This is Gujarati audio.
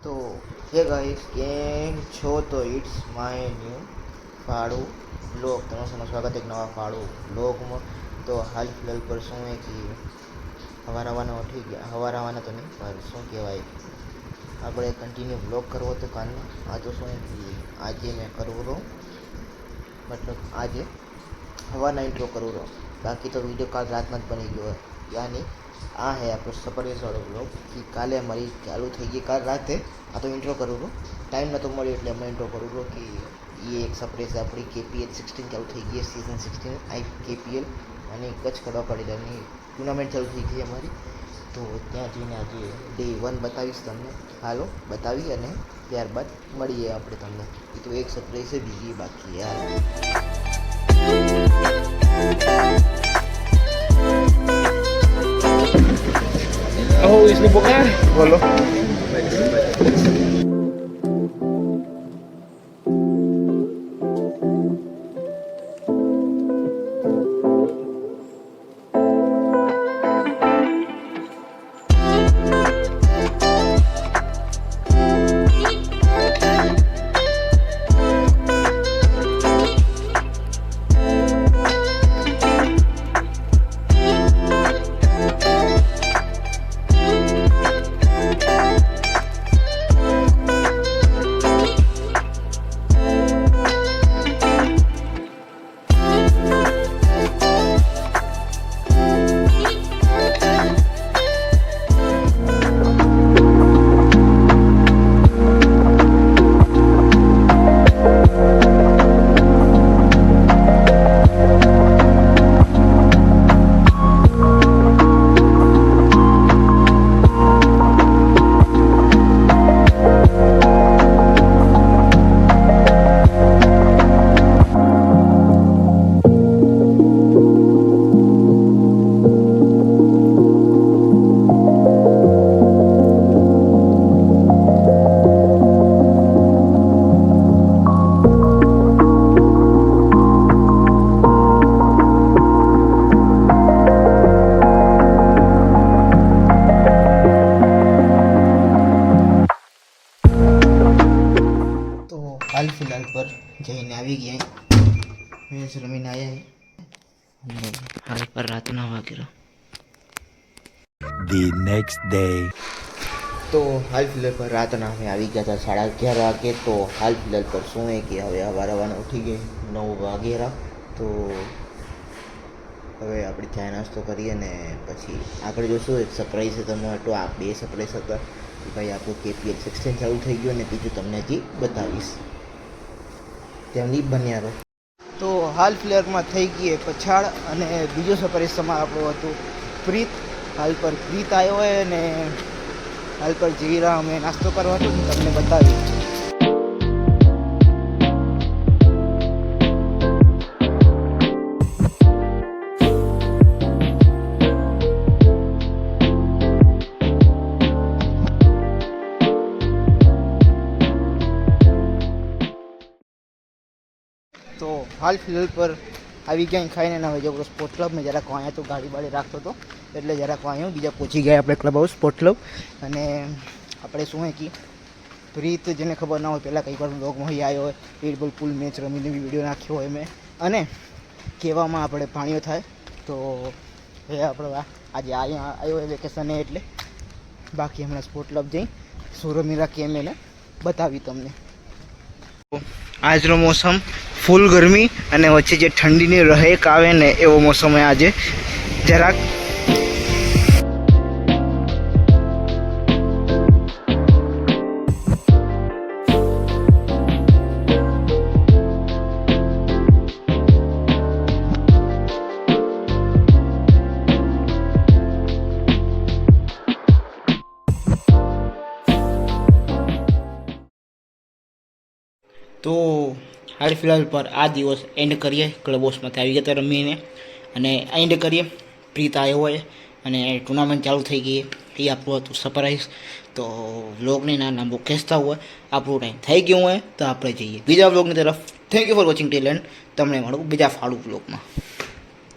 तो हे गाइस કેમ છો? તો ઇટ્સ માય ન્યૂ ફાળું બ્લોગ તમારું સૌનું સ્વાગત એક નવા ફાળું બ્લોગમાં। તો હાલ ફિલહાલ પર શું હે કે હવારવાના ઉઠી ગયા, હવારવાના તો નહીં પણ શું કહેવાય, આપણે કન્ટિન્યુ બ્લોગ કરવો હતો કાલનો। આ તો શું કે આજે મેં કરવું રહો, મતલબ આજે હવાના ઇન્ટ્રો કરવું રહો, બાકી તો વિડીયો કાલ રાતમાં જ બની ગયો યાની આ है આપણો સરપ્રાઈઝ વાળો બ્લોગ कि કાલે અમારી ચાલુ થઈ ગઈ કાલ રાતે। આ તો ઇન્ટ્રો કરું છું, ટાઈમ નહોતો મળ્યો એટલે અમે ઇન્ટ્રો કરું છું कि ये एक સરપ્રાઈઝ આપણી KPL 16 ચાલુ થઈ ગઈ, સીઝન 16 KPL અને કચ્છ કડવા પાડીદારની ટુર્નામેન્ટ ચાલુ થઈ ગઈ અમારી। તો ત્યાં જઈને આજે ડે 1 બતાવીશ તમને, હાલો બતાવી અને ત્યારબાદ મળીએ આપણે તમને। એ તો એક સરપ્રાઈઝ છે, બીજી બાકી યાર। Oh, इसने बोला बोलो। हाल फिलहाल पर जैने આવી ગયા મેચ રમીને આવ્યા અને હાલ પર રાતના વાગ્યા The next day. તો હાલ ફિલહાલ પર રાતના અમે આવી ગયા હતા 11:30 વાગે। તો હાલ ફિલહાલ પર શું હે કે હવે હવારવાના ઉઠી ગઈ 9 વાગ્યા। તો હવે આપણે ચા નાસ્તો કરીએ ને પછી આગળ જોશું। એક સરપ્રાઈઝ છે તમને તો આ બે સરપ્રાઈઝ હતા કે ભાઈ આપણું KPL 16 ચાલુ થઈ ગયું અને બીજું તમને હજી બતાવીશ, તેમની બન્યા રહો। તો હાલ ફ્લેરમાં થઈ ગઈ પછાડ અને બીજો સરપ્રાઈઝ તમારે આપણું હતું પ્રીત। હાલ પર પ્રીત આવ્યો હોય અને હાલ પર જીરા અમે નાસ્તો કરવા હતો તમને બતાવી। તો હાલ ફિલહાલ પર આવી ગયા ખાઈને ના હવે જબરો સ્પોર્ટ ક્લબ મેં જરાક અહીંયા તો ગાડી બાડી રાખતો હતો એટલે જરાક અહીંયા બીજા પહોંચી ગયા આપણે ક્લબ હાઉસ સ્પોર્ટ ક્લબ। અને આપણે શું કે પ્રીત જેને ખબર ના હોય પહેલાં કંઈ વાર બ્લોગમાં અહીં આવ્યો હોય, પેડબોલ પુલ મેચ રમીને બી વિડીયો નાખ્યો હોય મેં, અને કહેવામાં આપણે પાણીઓ થાય। તો એ આપણે આજે અહીંયા આવ્યો હોય વેકેશને એટલે બાકી હમણાં સ્પોર્ટ ક્લબ જઈ શું રમી રાખીએ એમ એને બતાવી તમને। આજનો મોસમ ફૂલ ગરમી અને વચ્ચે જે ઠંડીની રહેક આવે ને એવો મોસમ આજે જરાક। તો હાલ ફિલહાલ પર આ દિવસ એન્ડ કરીએ, ક્લબ હાઉસમાંથી આવી ગયા રમીને અને એન્ડ કરીએ। પ્રીત આવ્યો હોય અને ટુર્નામેન્ટ ચાલુ થઈ ગઈ એ આપણું હતું સરપ્રાઈઝ। તો વ્લોગને ના લાંબો ખેંચતા હોય, આપણું ટાઈમ થઈ ગયું હોય તો આપણે જઈએ બીજા વ્લોગની તરફ। Thank you for watching till and, તમને મળું બીજા ફાળું વ્લોગમાં।